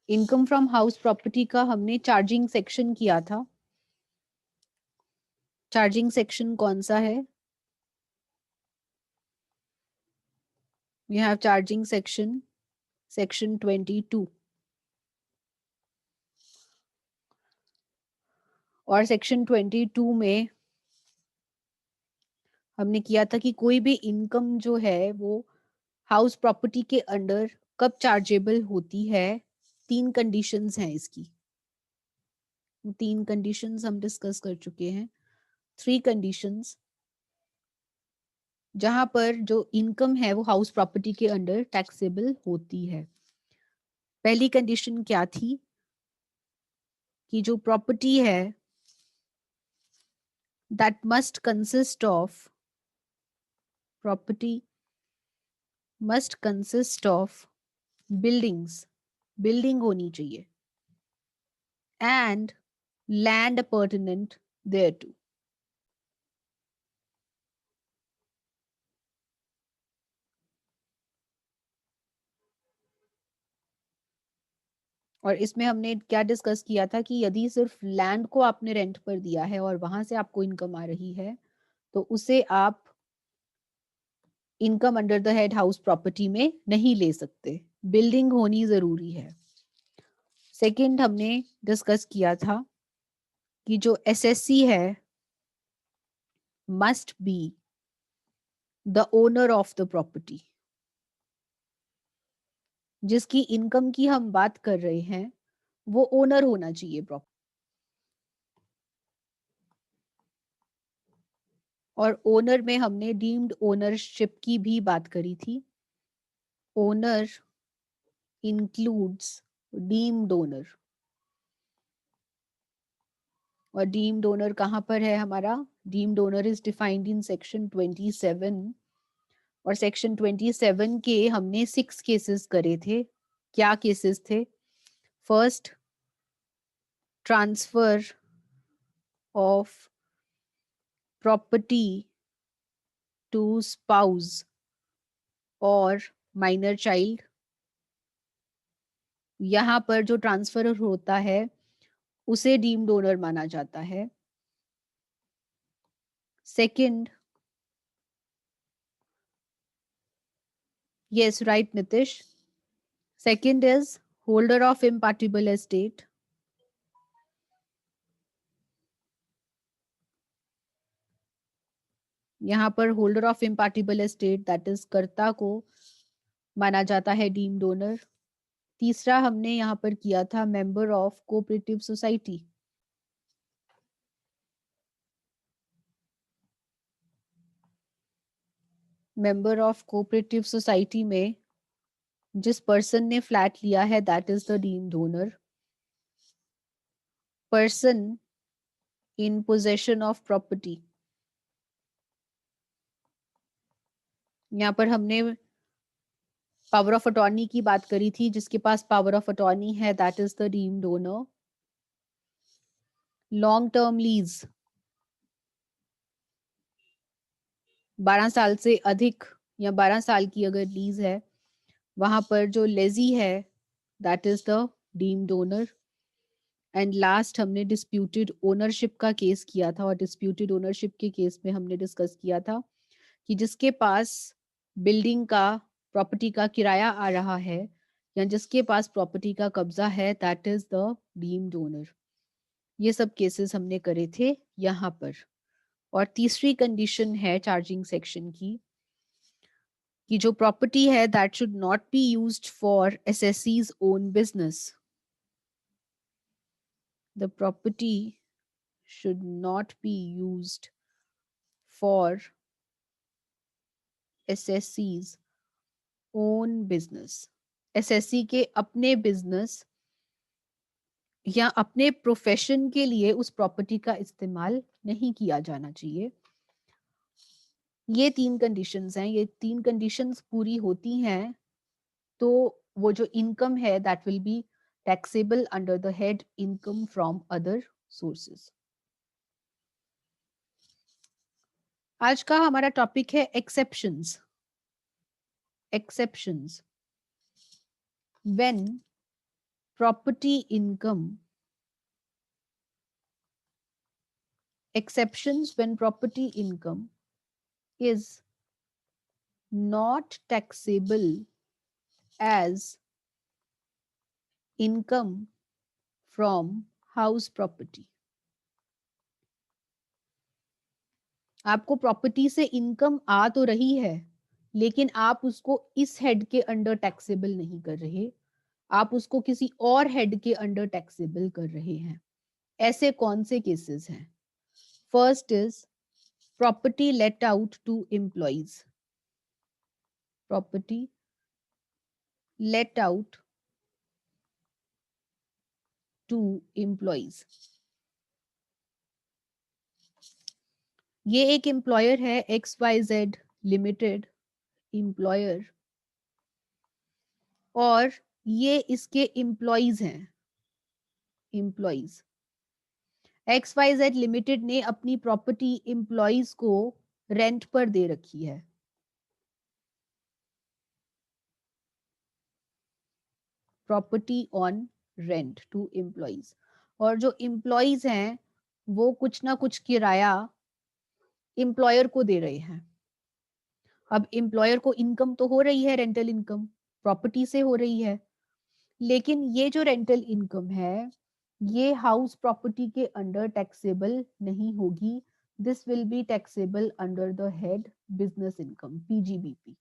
Income from house property का हमने charging section किया था। चार्जिंग सेक्शन कौन सा है? We have charging section, section 22। और सेक्शन 22 में हमने किया था कि कोई भी इनकम जो है वो हाउस प्रॉपर्टी के अंडर कब चार्जेबल होती है। 3 कंडीशंस हैं इसकी। 3 कंडीशंस हम डिस्कस कर चुके हैं। 3 कंडीशंस जहां पर जो इनकम है वो हाउस प्रॉपर्टी के अंडर टैक्सेबल होती है। पहली कंडीशन क्या थी कि जो प्रॉपर्टी है that must consist of, property must consist of buildings, building होनी चाहिए, एंड लैंड पर्टिनेंट thereto। और इसमें हमने क्या डिस्कस किया था कि यदि सिर्फ लैंड को आपने रेंट पर दिया है और वहां से आपको इनकम आ रही है तो उसे आप income under the head house property में नहीं ले सकते, बिल्डिंग होनी जरूरी है। सेकंड हमने डिस्कस किया था कि जो एसएससी है must be the owner of the property. जिसकी इनकम की हम बात कर रहे हैं वो ओनर होना चाहिए प्रॉपर्टी। और ओनर में हमने डीम्ड ओनरशिप की भी बात करी थी। Owner includes deemed owner. और डीम्ड ओनर कहां पर है हमारा? Deemed owner is defined in section 27। और सेक्शन 27 के हमने 6 केसेस करे थे। क्या केसेस थे? First, transfer of property to spouse और माइनर चाइल्ड। यहाँ पर जो ट्रांसफर होता है उसे डीम्ड ओनर माना जाता है। Second, yes, right, Nitish. Second is holder of impartible estate. यहाँ पर holder of इम्पार्टिबल estate that is कर्ता को माना जाता है डीम्ड ओनर। तीसरा हमने यहाँ पर किया था member of cooperative society. Member of cooperative society में जिस पर्सन ने फ्लैट लिया है that is the deemed owner. Person in possession of property, यहाँ पर हमने पावर ऑफ अटॉर्नी की बात करी थी। जिसके पास पावर ऑफ अटॉर्नी है that is the deemed owner. Long term lease, 12 साल से अधिक या 12 साल की अगर लीज है वहां पर जो लेजी है that is the deemed owner. And last हमने डिस्प्यूटेड ओनरशिप का केस किया था। और डिस्प्यूटेड ओनरशिप के केस में हमने डिस्कस किया था कि जिसके पास बिल्डिंग का, प्रॉपर्टी का किराया आ रहा है या जिसके पास प्रॉपर्टी का कब्जा है that is the deemed owner. ये सब केसेस हमने करे थे यहाँ पर। और तीसरी कंडीशन है चार्जिंग सेक्शन की कि जो प्रॉपर्टी है that should not be used for assessee's own business. The property should not be used for assessee's own business. Assessee के अपने बिजनेस या अपने प्रोफेशन के लिए उस प्रॉपर्टी का इस्तेमाल नहीं किया जाना चाहिए। ये 3 कंडीशंस हैं। ये 3 कंडीशंस पूरी होती हैं तो वो जो इनकम है that will be taxable under the head income from other sources. आज का हमारा टॉपिक है exceptions. Exceptions, when property income, exceptions when property income is not taxable as income from house property. आपको प्रॉपर्टी से income आ तो रही है, लेकिन आप उसको इस हेड के अंडर टैक्सेबल नहीं कर रहे, आप उसको किसी और हेड के अंडर टैक्सेबल कर रहे हैं। ऐसे कौन से केसेस हैं? First is property let out to employees, property let out to employees. ये एक एम्प्लॉयर है XYZ लिमिटेड एम्प्लॉयर, और ये इसके एम्प्लॉइज हैं। एम्प्लॉइज XYZ लिमिटेड ने अपनी प्रॉपर्टी एम्प्लॉइज को रेंट पर दे रखी है। Property on rent to employees, और जो एम्प्लॉइज हैं वो कुछ ना कुछ किराया एम्प्लॉयर को दे रहे हैं। अब एम्प्लॉयर को इनकम तो हो रही है, रेंटल इनकम प्रॉपर्टी से हो रही है, लेकिन ये जो रेंटल इनकम है ये हाउस प्रॉपर्टी के अंडर टैक्सेबल नहीं होगी। This will be taxable under the head business income, PGBP।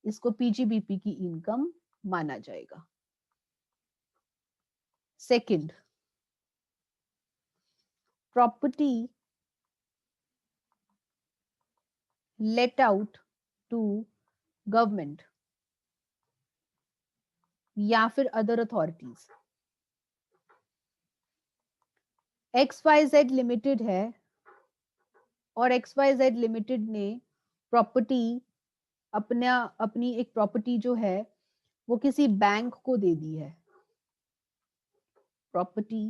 इसको PGBP की इनकम माना जाएगा। Second, property let out to government या फिर अदर अथॉरिटीज। XYZ लिमिटेड है और XYZ लिमिटेड ने प्रॉपर्टी अपनी एक प्रॉपर्टी जो है वो किसी बैंक को दे दी है। Property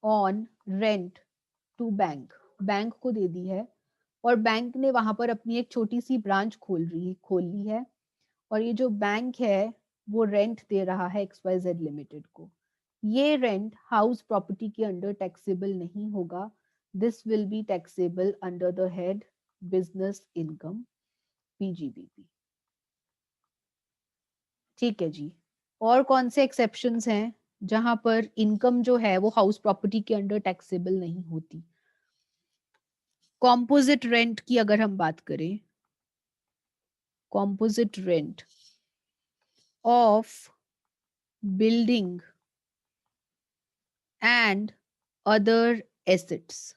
on rent to bank, bank को दे दी है, और बैंक ने वहां पर अपनी एक छोटी सी ब्रांच खोल ली है, और ये जो बैंक है वो रेंट दे रहा है XYZ लिमिटेड को। ये रेंट हाउस प्रॉपर्टी के अंडर टैक्सेबल नहीं होगा। This will be taxable under the head business income, PGBP। ठीक है जी। और कौन से एक्सेप्शंस हैं जहां पर इनकम जो है वो हाउस प्रॉपर्टी के अंडर टैक्सेबल नहीं होती? कॉम्पोजिट रेंट की अगर हम बात करें, composite rent of building and other assets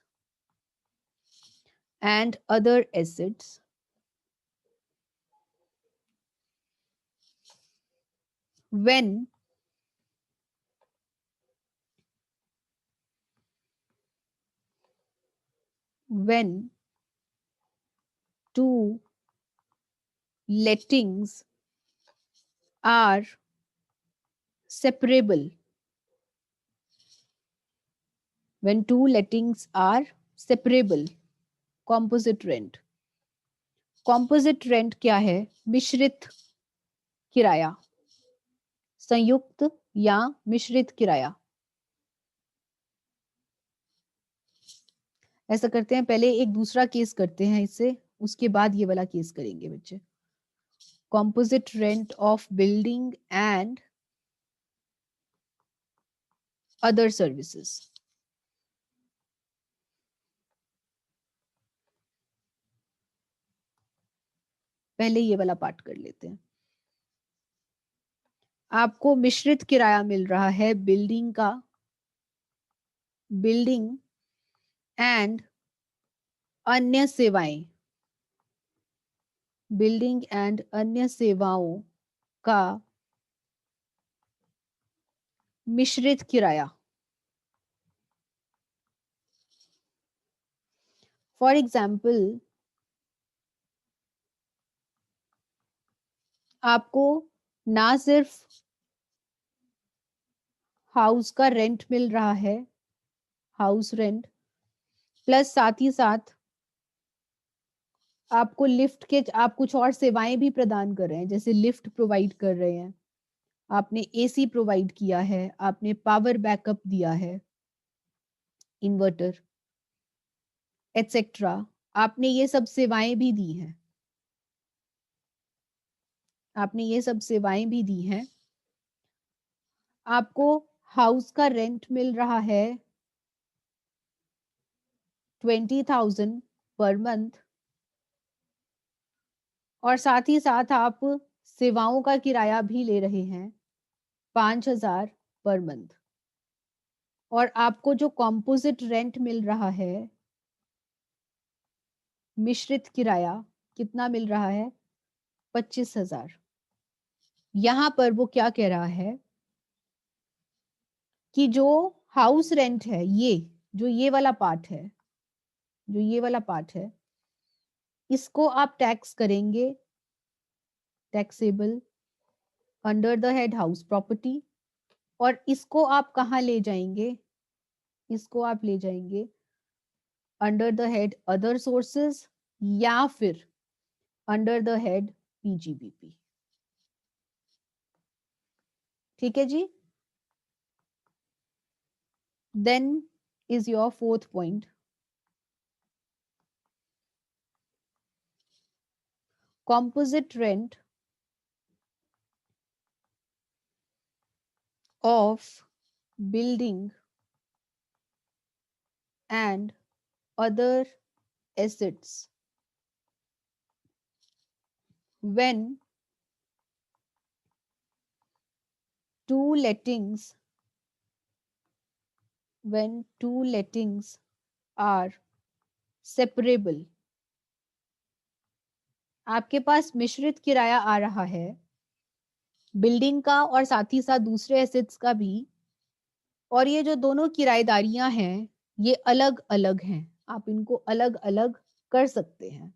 when two lettings are separable, when two lettings are separable, composite rent। composite rent क्या है? मिश्रित किराया, संयुक्त या मिश्रित किराया। ऐसा करते हैं, पहले एक दूसरा केस करते हैं इससे, उसके बाद ये वाला केस करेंगे बच्चे। composite rent of building and other services। पहले ये वाला पार्ट कर लेते हैं। आपको मिश्रित किराया मिल रहा है बिल्डिंग का, बिल्डिंग एंड अन्य सेवाएं, बिल्डिंग एंड अन्य सेवाओं का मिश्रित किराया। फॉर एग्जाम्पल, आपको ना सिर्फ हाउस का रेंट मिल रहा है, हाउस रेंट, प्लस साथ ही साथ आपको लिफ्ट के, आप कुछ और सेवाएं भी प्रदान कर रहे हैं, जैसे लिफ्ट प्रोवाइड कर रहे हैं, आपने एसी प्रोवाइड किया है, आपने पावर बैकअप दिया है, इन्वर्टर एटसेट्रा, आपने ये सब सेवाएं भी दी हैं, आपने ये सब सेवाएं भी दी हैं। आपको हाउस का रेंट मिल रहा है 20,000 पर मंथ, और साथ ही साथ आप सेवाओं का किराया भी ले रहे हैं 5,000 पर मंथ, और आपको जो कॉम्पोजिट रेंट मिल रहा है, मिश्रित किराया, कितना मिल रहा है? 25,000। यहां पर वो क्या कह रहा है कि जो हाउस रेंट है, ये वाला पार्ट है, जो ये वाला पार्ट है, इसको आप टैक्स करेंगे, taxable under the head house property, और इसको आप कहाँ ले जाएंगे? इसको आप ले जाएंगे under the head other sources, या फिर अंडर द हेड पीजीबीपी। ठीक है जी। Then is your fourth point, composite rent of building and other assets when two lettings are separable। आपके पास मिश्रित किराया आ रहा है बिल्डिंग का और साथ ही साथ दूसरे एसेट्स का भी, और ये जो दोनों किराएदारियां हैं ये अलग अलग हैं, आप इनको अलग अलग कर सकते हैं।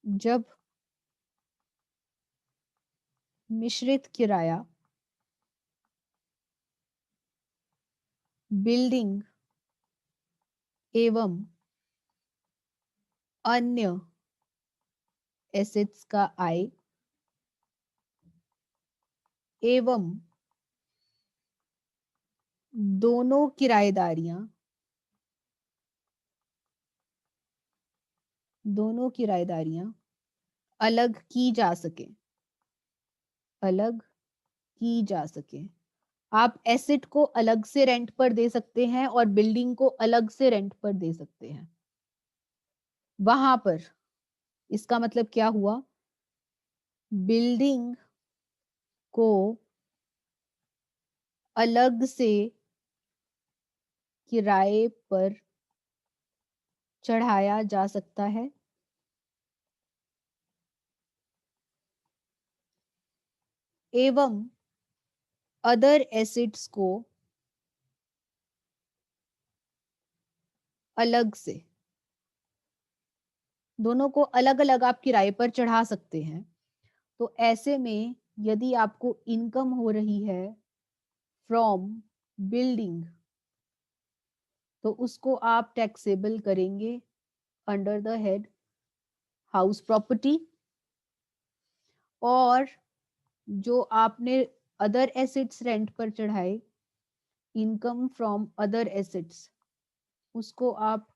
जब मिश्रित किराया बिल्डिंग एवं अन्य एसेट्स का आय एवं दोनों किराएदारियां अलग की जा सके, अलग की जा सके। आप एसेट को अलग से रेंट पर दे सकते हैं और बिल्डिंग को अलग से रेंट पर दे सकते हैं। वहां पर इसका मतलब क्या हुआ? बिल्डिंग को अलग से किराए पर चढ़ाया जा सकता है, एवं अदर एसेट्स को अलग से, दोनों को अलग अलग आप किराए पर चढ़ा सकते हैं। तो ऐसे में यदि आपको इनकम हो रही है फ्रॉम बिल्डिंग, तो उसको आप टैक्सेबल करेंगे under the head house property, और जो आपने अदर एसेट्स रेंट पर चढ़ाए, इनकम फ्रॉम अदर एसेट्स, उसको आप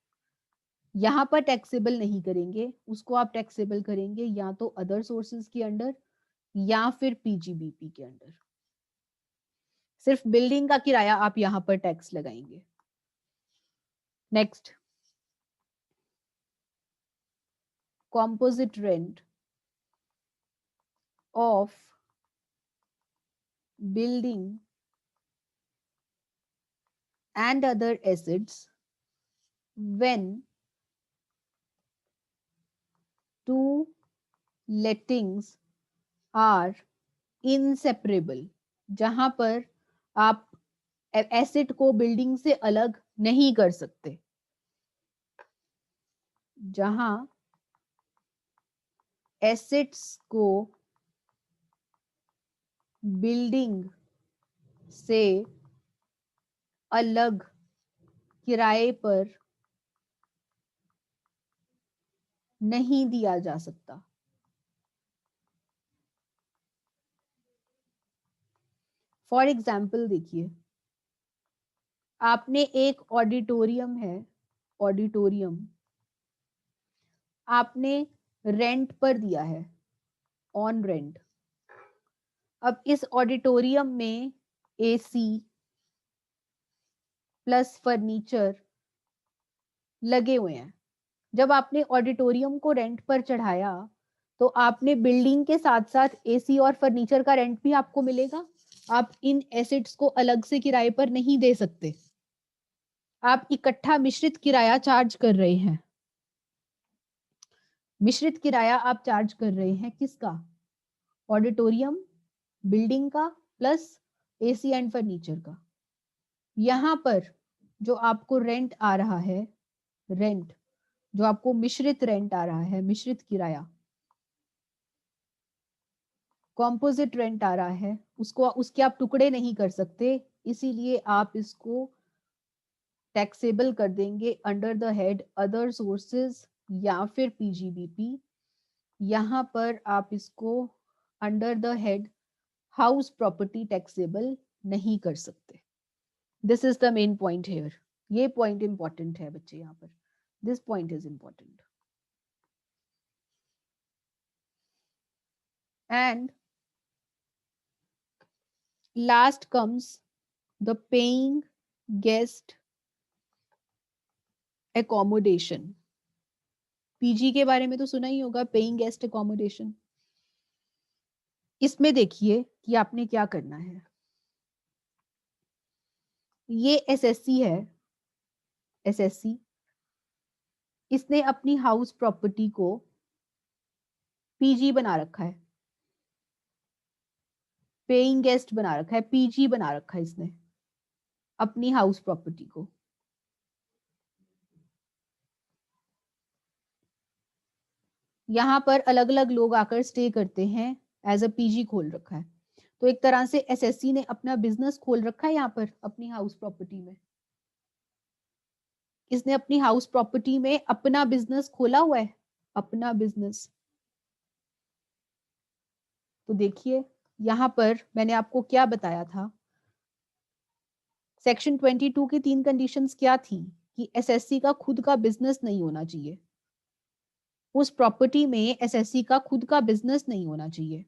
यहां पर टैक्सेबल नहीं करेंगे, उसको आप टैक्सेबल करेंगे या तो अदर सोर्सेज के अंडर या फिर पीजीबीपी के अंडर। सिर्फ बिल्डिंग का किराया आप यहां पर टैक्स लगाएंगे। Next, composite rent of building and other assets when two lettings are inseparable। जहां पर आप एसेट को बिल्डिंग से अलग नहीं कर सकते, जहां एसेट्स को बिल्डिंग से अलग किराए पर नहीं दिया जा सकता। फॉर एग्जाम्पल देखिए, आपने एक ऑडिटोरियम है, ऑडिटोरियम आपने रेंट पर दिया है, ऑन रेंट। अब इस ऑडिटोरियम में एसी प्लस फर्नीचर लगे हुए हैं। जब आपने ऑडिटोरियम को रेंट पर चढ़ाया तो आपने बिल्डिंग के साथ साथ एसी और फर्नीचर का रेंट भी आपको मिलेगा। आप इन एसेट्स को अलग से किराए पर नहीं दे सकते, आप इकट्ठा मिश्रित किराया चार्ज कर रहे हैं। मिश्रित किराया आप चार्ज कर रहे हैं किसका? ऑडिटोरियम बिल्डिंग का प्लस एसी एंड फर्नीचर का। यहां पर जो आपको रेंट आ रहा है, रेंट जो आपको मिश्रित रेंट आ रहा है, मिश्रित किराया, कॉम्पोजिट रेंट आ रहा है, उसको उसके आप टुकड़े नहीं कर सकते, इसीलिए आप इसको टैक्सेबल कर देंगे under the head other sources या फिर पीजीबीपी। यहां पर आप इसको under the head house property taxable नहीं कर सकते। This is the main point here. ये पॉइंट इंपॉर्टेंट है बच्चे, यहाँ पर this point is important. And last comes the paying guest accommodation. PG के बारे में तो सुना ही होगा, पेइंग गेस्ट एकोमोडेशन। इसमें देखिए कि आपने क्या करना है। ये एसएससी है, एसएससी इसने अपनी हाउस प्रॉपर्टी को पीजी बना रखा है, पेइंग गेस्ट बना रखा है, पीजी बना रखा है इसने अपनी हाउस प्रॉपर्टी को। यहाँ पर अलग अलग लोग आकर स्टे करते हैं, एज अ पीजी खोल रखा है। तो एक तरह से एसएससी ने अपना बिजनेस खोल रखा है यहाँ पर अपनी हाउस प्रॉपर्टी में। इसने अपनी हाउस प्रॉपर्टी में अपना बिजनेस खोला हुआ है, अपना बिजनेस। तो देखिए यहाँ पर मैंने आपको क्या बताया था, सेक्शन 22 की 3 कंडीशंस क्या थी कि एसएससी का खुद का बिजनेस नहीं होना चाहिए, उस प्रॉपर्टी में एसएससी का खुद का बिजनेस नहीं होना चाहिए।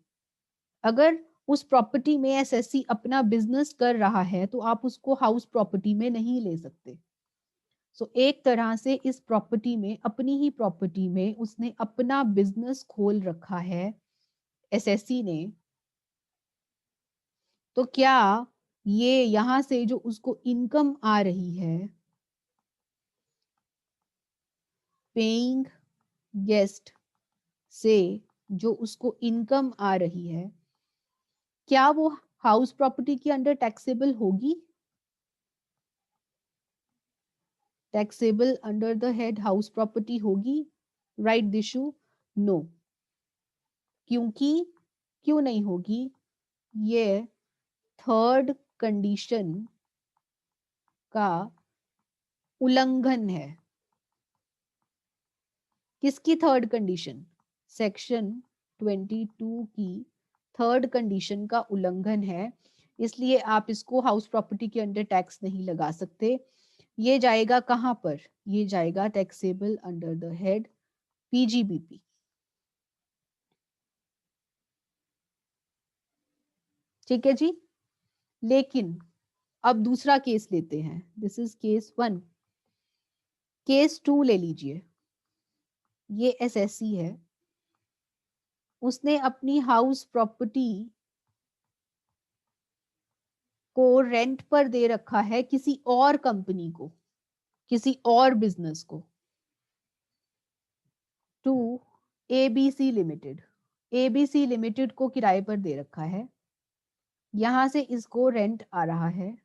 अगर उस प्रॉपर्टी में एसएससी अपना बिजनेस कर रहा है तो आप उसको हाउस प्रॉपर्टी में नहीं ले सकते। सो एक तरह से इस प्रॉपर्टी में, अपनी ही प्रॉपर्टी में उसने अपना बिजनेस खोल रखा है एसएससी ने। तो क्या ये यहां से जो उसको इनकम आ रही है, पेइंग गेस्ट से जो उसको इनकम आ रही है, क्या वो हाउस प्रॉपर्टी के अंडर टैक्सेबल होगी? Taxable under the head house property होगी? राइट दिशु? नो। क्योंकि क्यों नहीं होगी? ये थर्ड कंडीशन का उल्लंघन है। किसकी थर्ड कंडीशन? सेक्शन 22 की थर्ड कंडीशन का उल्लंघन है, इसलिए आप इसको हाउस प्रॉपर्टी के अंडर टैक्स नहीं लगा सकते। ये जाएगा कहां पर? ये जाएगा taxable under the head PGBP. ठीक है जी। लेकिन अब दूसरा केस लेते हैं, दिस इज केस 1। केस 2 ले लीजिए। ये एसएससी है, उसने अपनी हाउस प्रॉपर्टी को रेंट पर दे रखा है किसी और कंपनी को, किसी और बिजनेस को, to ABC limited. ABC limited को किराए पर दे रखा है, यहां से इसको रेंट आ रहा है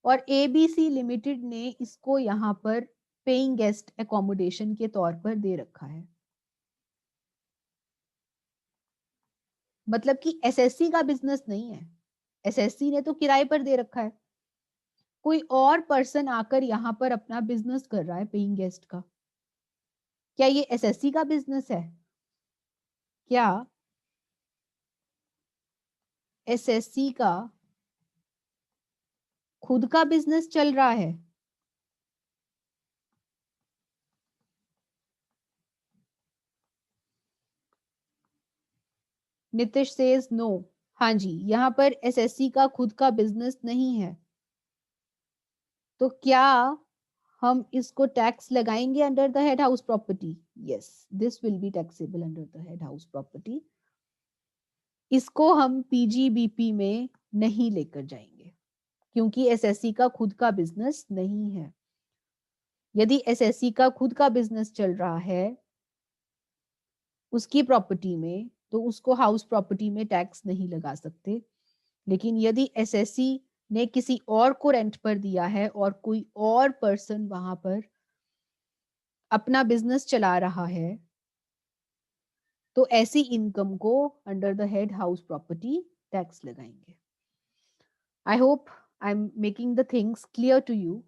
और एबीसी लिमिटेड ने इसको यहां पर पेइंग गेस्ट एकोमोडेशन के तौर पर दे रखा है। मतलब कि एसएससी का बिजनेस नहीं है, एसएससी ने तो किराए पर दे रखा है, कोई और पर्सन आकर यहाँ पर अपना बिजनेस कर रहा है पेइंग गेस्ट का। क्या ये एसएससी का बिजनेस है? क्या एसएससी का खुद का बिजनेस चल रहा है? Nitish says no. हाँ जी, यहाँ पर एसएससी का खुद का बिजनेस नहीं है, तो क्या हम इसको टैक्स लगाएंगे under the head house property? Yes, this will be taxable under the head house property. इसको हम पीजीबीपी में नहीं लेकर जाएंगे क्योंकि एसएससी का खुद का बिजनेस नहीं है। यदि एसएससी का खुद का बिजनेस चल रहा है उसकी प्रॉपर्टी में, तो उसको हाउस प्रॉपर्टी में टैक्स नहीं लगा सकते। लेकिन यदि एसएससी ने किसी और को रेंट पर दिया है और कोई और पर्सन वहां पर अपना बिजनेस चला रहा है, तो ऐसी इनकम को under the head house property tax लगाएंगे। I hope I am making the things clear to you.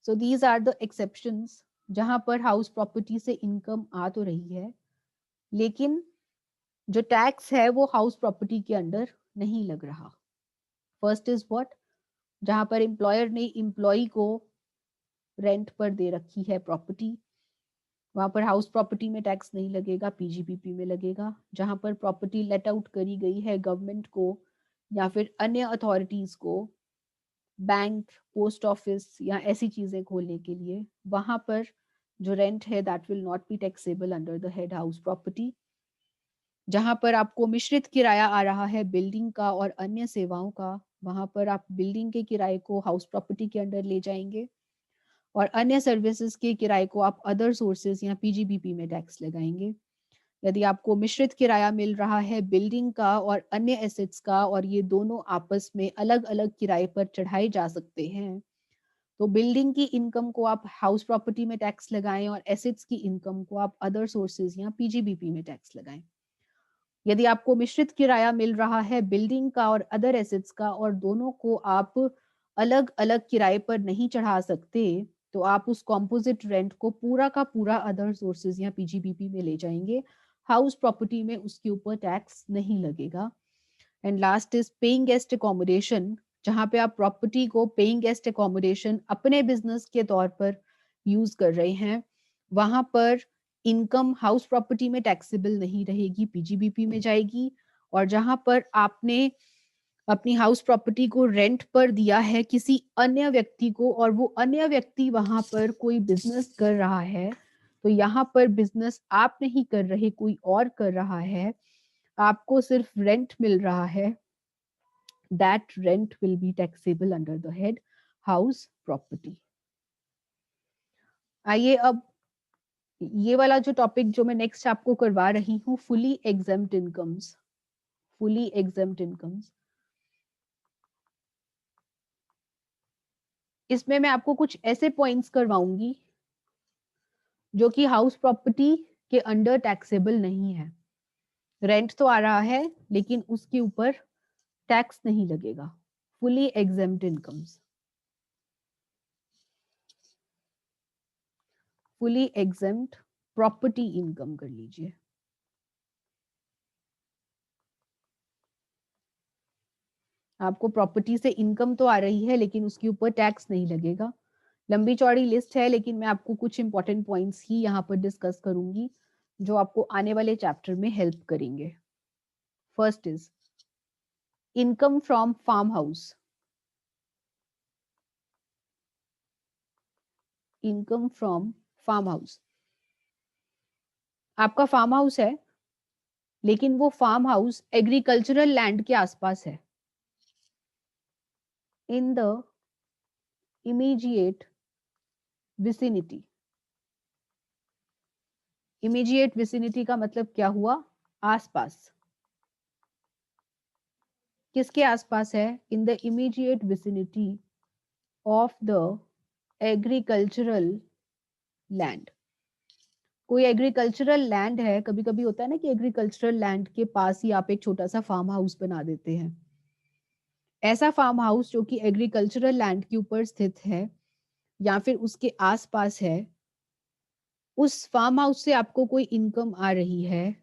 So these are the exceptions जहां पर हाउस प्रॉपर्टी से इनकम आ तो रही है, लेकिन जो टैक्स है वो हाउस प्रॉपर्टी के अंडर नहीं लग रहा। फर्स्ट इज व्हाट, जहां पर एम्प्लॉयर ने एम्प्लॉय को रेंट पर दे रखी है प्रॉपर्टी, वहां पर हाउस प्रॉपर्टी में टैक्स नहीं लगेगा, पीजीबीपी में लगेगा। जहां पर प्रॉपर्टी लेट आउट करी गई है गवर्नमेंट को या फिर अन्य अथॉरिटीज को, बैंक, पोस्ट ऑफिस या ऐसी चीजें खोलने के लिए, वहां पर जो रेंट है that will not be taxable under the head house property. जहां पर आपको मिश्रित किराया आ रहा है बिल्डिंग का और अन्य सेवाओं का, वहां पर आप बिल्डिंग के किराए को हाउस प्रॉपर्टी के अंडर ले जाएंगे और अन्य सर्विसेज के किराए को आप अदर सोर्सेज या पीजीबीपी में टैक्स लगाएंगे। यदि आपको मिश्रित किराया मिल रहा है बिल्डिंग का और अन्य एसेट्स का और ये दोनों आपस में अलग अलग किराए पर चढ़ाए जा सकते हैं, तो बिल्डिंग की इनकम को आप हाउस प्रॉपर्टी में टैक्स लगाएं और एसेट्स की इनकम को आप अदर सोर्सेज या पीजीबीपी में टैक्स लगाएं। यदि आपको मिश्रित किराया मिल रहा है बिल्डिंग का और अदर एसेट्स का और दोनों को आप अलग अलग किराए पर नहीं चढ़ा सकते, तो आप उस कॉम्पोजिट रेंट को पूरा का पूरा अदर सोर्सेज या पीजीबीपी में ले जाएंगे। हाउस प्रॉपर्टी में उसके ऊपर टैक्स नहीं लगेगा। And last is paying guest accommodation, जहां पे आप प्रॉपर्टी को पेइंग गेस्ट अकोमोडेशन अपने बिजनेस के तौर पर यूज कर रहे हैं, वहां पर इनकम हाउस प्रॉपर्टी में टैक्सेबल नहीं रहेगी, पीजीबीपी में जाएगी। और जहां पर आपने अपनी हाउस प्रॉपर्टी को रेंट पर दिया है किसी अन्य व्यक्ति को और वो अन्य व्यक्ति वहां पर कोई बिजनेस कर रहा है, तो यहाँ पर बिजनेस आप नहीं कर रहे, कोई और कर रहा है, आपको सिर्फ रेंट मिल रहा है, that rent will be taxable under the head house property। आइए अब ये वाला जो टॉपिक जो मैं नेक्स्ट आपको करवा रही हूँ, fully exempt incomes. Fully exempt incomes, इसमें मैं आपको कुछ ऐसे पॉइंट्स करवाऊंगी जो कि हाउस प्रॉपर्टी के अंडर टैक्सेबल नहीं है। रेंट तो आ रहा है लेकिन उसके ऊपर टैक्स नहीं लगेगा। Fully exempt incomes, fully exempt property income कर लीजिए। आपको प्रॉपर्टी से इनकम तो आ रही है लेकिन उसके ऊपर टैक्स नहीं लगेगा। लंबी चौड़ी लिस्ट है लेकिन मैं आपको कुछ इंपॉर्टेंट पॉइंट्स ही यहाँ पर डिस्कस करूंगी जो आपको आने वाले चैप्टर में हेल्प करेंगे। First is income from farm house. Income from farm house, आपका फार्म हाउस है लेकिन वो फार्म हाउस एग्रीकल्चरल लैंड के आसपास है, in the immediate vicinity. Immediate vicinity का मतलब क्या हुआ? आसपास। किसके आसपास है? In the immediate vicinity of the agricultural land. कोई एग्रीकल्चरल लैंड है, कभी कभी होता है ना कि एग्रीकल्चरल लैंड के पास ही आप एक छोटा सा फार्म हाउस बना देते हैं। ऐसा फार्म हाउस जो कि एग्रीकल्चरल लैंड के ऊपर स्थित है या फिर उसके आसपास है, उस फार्म हाउस से आपको कोई इनकम आ रही है,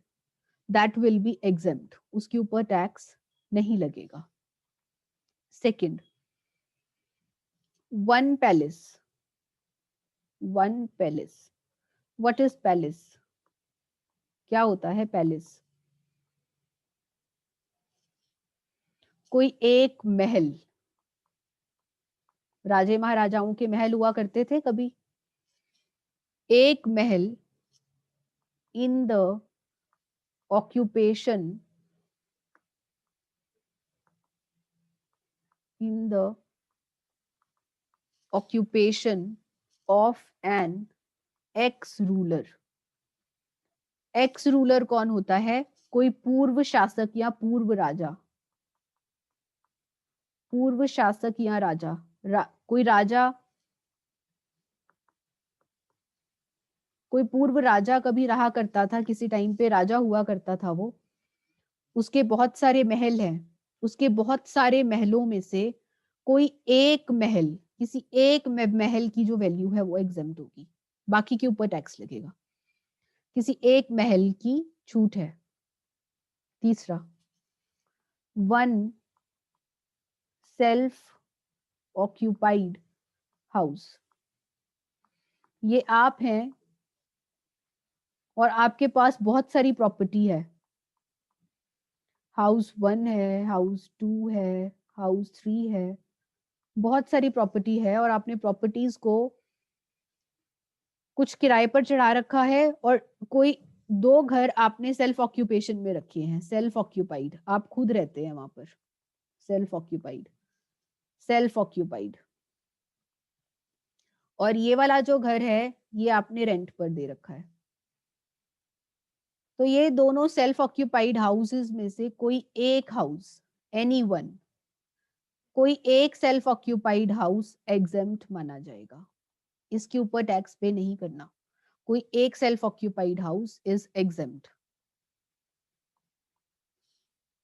दैट विल बी एग्जेम्प्ट, उसके ऊपर टैक्स नहीं लगेगा. Second, one palace. One palace, what is palace? क्या होता है पैलेस? कोई एक महल. राजे महाराजाओं के महल हुआ करते थे कभी. एक महल in the occupation, in the occupation of an ex ruler. X ruler कौन होता है? कोई पूर्व शासक या पूर्व राजा. पूर्व शासक या राजा. कोई राजा, कोई पूर्व राजा कभी रहा करता था, किसी टाइम पे राजा हुआ करता था वो. उसके बहुत सारे महल हैं. उसके बहुत सारे महलों में से कोई एक महल, किसी एक महल की जो वैल्यू है वो एग्जेम्प्ट होगी, बाकी के ऊपर टैक्स लगेगा. किसी एक महल की छूट है. तीसरा, वन सेल्फ ऑक्यूपाइड हाउस. ये आप हैं और आपके पास बहुत सारी प्रॉपर्टी है. हाउस 1 है, हाउस 2 है, हाउस 3 है, बहुत सारी प्रॉपर्टी है और आपने प्रॉपर्टीज को कुछ किराए पर चढ़ा रखा है और कोई 2 घर आपने सेल्फ ऑक्यूपेशन में रखे हैं. सेल्फ ऑक्यूपाइड, आप खुद रहते हैं वहां पर. Self occupied, self occupied. और ये वाला जो घर है ये आपने रेंट पर दे रखा है. तो ये दोनों सेल्फ ऑक्यूपाइड हाउसेस में से कोई एक हाउस, एनी वन, कोई एक सेल्फ ऑक्यूपाइड हाउस एग्जेम्प्ट माना जाएगा. इसके ऊपर टैक्स पे नहीं करना. कोई एक self occupied house is exempt.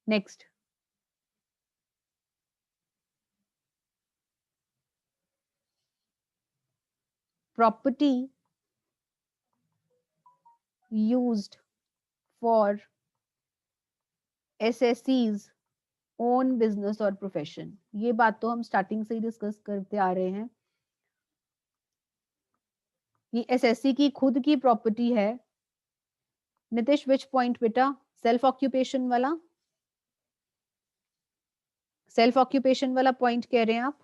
Next, property used for assessee's own business और प्रोफेशन. ये बात तो हम स्टार्टिंग से ही डिस्कस करते आ रहे हैं. ये एसएससी की खुद की प्रॉपर्टी है. नितिश, विच पॉइंट बेटा? सेल्फ ऑक्यूपेशन वाला, सेल्फ ऑक्यूपेशन वाला पॉइंट कह रहे हैं आप?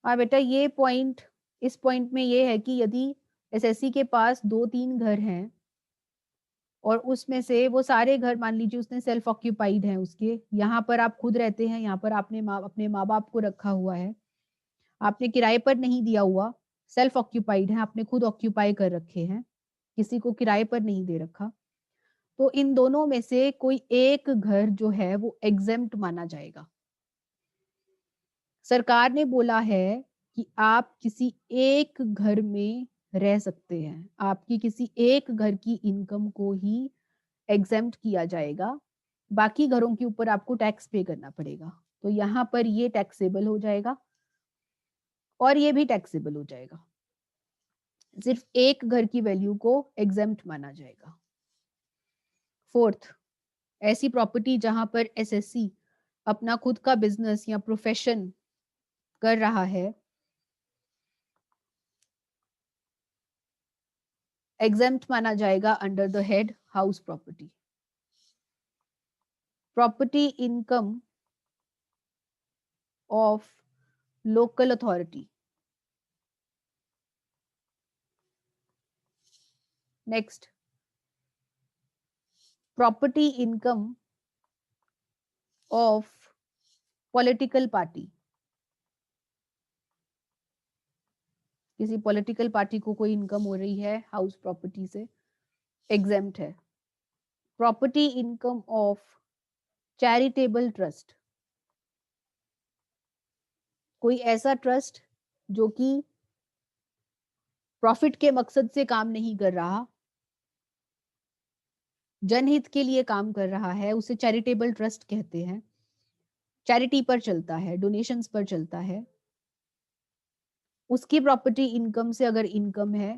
हाँ बेटा, ये पॉइंट, इस पॉइंट में ये है कि यदि एसएससी के पास 2-3 घर हैं और उसमें से वो सारे घर, मान लीजिए उसने सेल्फ ऑक्यूपाइड हैं, उसके यहाँ पर आप खुद रहते हैं, यहाँ पर आपने अपने माँ बाप को रखा हुआ है, आपने किराए पर नहीं दिया हुआ, सेल्फ ऑक्यूपाइड है, आपने खुद ऑक्यूपाई कर रखे हैं, किसी को किराए पर नहीं दे रखा. तो इन दोनों में से कोई एक घर जो है वो एग्जेम्प्ट माना जाएगा. सरकार ने बोला है कि आप किसी एक घर में रह सकते हैं, आपकी किसी एक घर की इनकम को ही एग्जेम्प्ट किया जाएगा, बाकी घरों के ऊपर आपको टैक्स पे करना पड़ेगा. तो यहाँ पर ये टैक्सेबल हो जाएगा और ये भी टैक्सेबल हो जाएगा. सिर्फ एक घर की वैल्यू को एग्जेम्प्ट माना जाएगा. फोर्थ, ऐसी प्रॉपर्टी जहां पर एसएससी अपना खुद का बिजनेस या प्रोफेशन कर रहा है, एग्जेम्प्ट माना जाएगा under the head house property. Property income of local authority. Next, property income of political party. किसी पॉलिटिकल पार्टी को कोई इनकम हो रही है हाउस प्रॉपर्टी से, एग्जेम्प्ट है. Property income of charitable trust. कोई ऐसा ट्रस्ट जो कि प्रॉफिट के मकसद से काम नहीं कर रहा, जनहित के लिए काम कर रहा है, उसे चैरिटेबल ट्रस्ट कहते हैं. चैरिटी पर चलता है, डोनेशंस पर चलता है. उसकी प्रॉपर्टी इनकम से अगर इनकम है,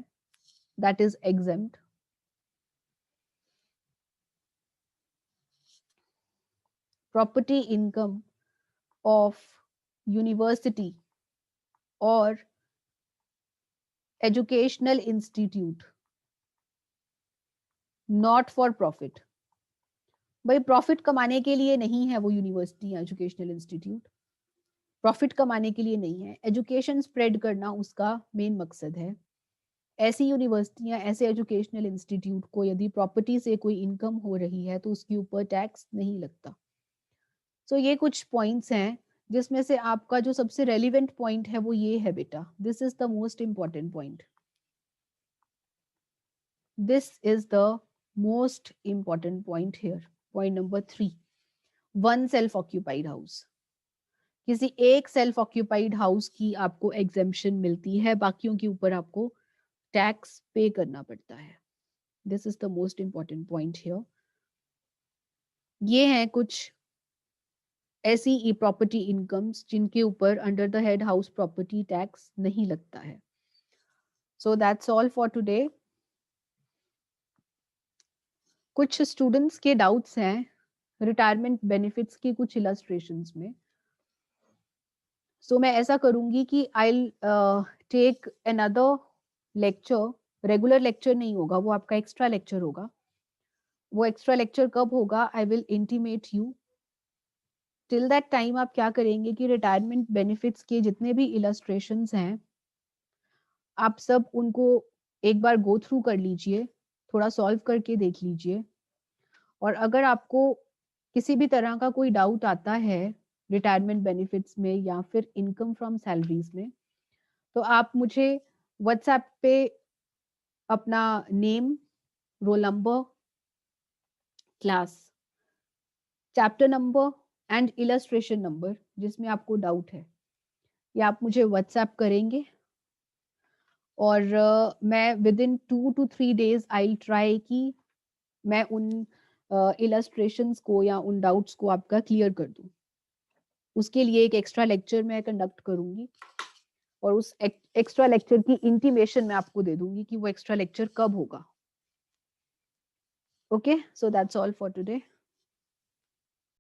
that is exempt. property income of university or educational institute not for profit. भाई प्रॉफिट कमाने के लिए नहीं है वो यूनिवर्सिटी या एजुकेशनल इंस्टीट्यूट, प्रॉफिट कमाने के लिए नहीं है, एजुकेशन स्प्रेड करना उसका मेन मकसद है। ऐसी यूनिवर्सिटियां, ऐसे एजुकेशनल इंस्टीट्यूट को यदि प्रॉपर्टी से कोई इनकम हो रही है तो उसके ऊपर टैक्स नहीं लगता। सो ये कुछ पॉइंट्स हैं जिसमें से आपका जो सबसे रेलिवेंट पॉइंट है वो ये है बेटा, this is the most important point, this is the most important point here. Point number 3, one self occupied house. किसी एक सेल्फ ऑक्यूपाइड हाउस की आपको एग्जेम्पशन मिलती है, बाकियों के ऊपर आपको टैक्स पे करना पड़ता है। This is the most important point here. ये हैं कुछ ऐसी प्रॉपर्टी इनकम्स जिनके ऊपर under the head house property tax नहीं लगता है। So that's all for today. कुछ स्टूडेंट्स के डाउट्स हैं रिटायरमेंट बेनिफिट्स की कुछ इलस्ट्रेशंस में। सो मैं ऐसा करूंगी कि I take another lecture, regular lecture नहीं होगा, वो आपका एक्स्ट्रा लेक्चर होगा। वो एक्स्ट्रा लेक्चर कब होगा, I will intimate you. Till that time आप क्या करेंगे कि रिटायरमेंट बेनिफिट्स के जितने भी इलस्ट्रेशंस हैं आप सब उनको एक बार गो थ्रू कर लीजिए, थोड़ा सॉल्व करके देख लीजिए। और अगर आपको किसी भी तरह का कोई डाउट आता है रिटायरमेंट बेनिफिट्स में या फिर इनकम फ्रॉम सैलरीज में, तो आप मुझे व्हाट्सएप पे अपना name, roll number, class, chapter number and illustration number जिसमें आपको डाउट है, या आप मुझे व्हाट्सएप करेंगे और मैं with in 2 to 3 days I try कि मैं उन इलस्ट्रेशंस को या उन डाउट्स को आपका क्लियर कर दूं। उसके लिए एक एक्स्ट्रा लेक्चर मैं कंडक्ट करूंगी और उस एक्स्ट्रा लेक्चर की इंटीमेशन मैं आपको दे दूंगी कि वो एक्स्ट्रा लेक्चर कब होगा। Okay, so that's all for today.